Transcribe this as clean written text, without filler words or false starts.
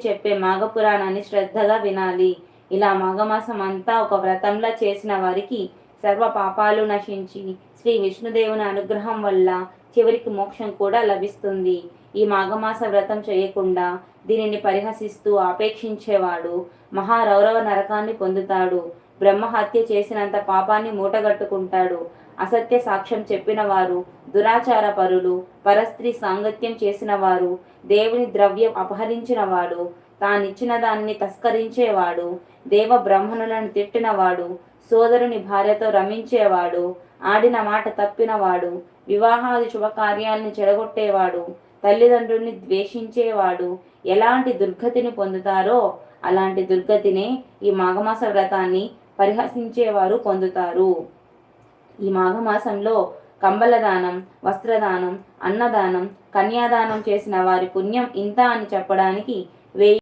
చెప్పే మాఘపురాణాన్ని శ్రద్ధగా వినాలి. ఇలా మాఘమాసం అంతా ఒక వ్రతంలా చేసిన వారికి సర్వ పాపాలు నశించి శ్రీ విష్ణుదేవుని అనుగ్రహం వల్ల చివరికి మోక్షం కూడా లభిస్తుంది. ఈ మాఘమాస వ్రతం చేయకుండా దీనిని పరిహసిస్తూ ఆపేక్షించేవాడు మహారౌరవ నరకాన్ని పొందుతాడు. బ్రహ్మహత్య చేసినంత పాపాన్ని మూటగట్టుకుంటాడు. అసత్య సాక్ష్యం చెప్పిన వారు, దురాచార పరులు, పరస్త్రీ సాంగత్యం చేసిన వారు, దేవుని ద్రవ్యం అపహరించినవాడు, తానిచ్చిన దాన్ని తస్కరించేవాడు, దేవ బ్రహ్మణులను తిట్టినవాడు, సోదరుని భార్యతో రమించేవాడు, ఆడిన మాట తప్పినవాడు, వివాహాది శుభకార్యాలను చెడగొట్టేవాడు, తల్లిదండ్రుల్ని ద్వేషించేవాడు ఎలాంటి దుర్గతిని పొందుతారో అలాంటి దుర్గతినే ఈ మాఘమాస వ్రతాన్ని పరిహసించేవారు పొందుతారు. ఈ మాఘమాసంలో కంబలదానం, వస్త్రదానం, అన్నదానం, కన్యాదానం చేసిన వారి పుణ్యం ఇంత అని చెప్పడానికి 1000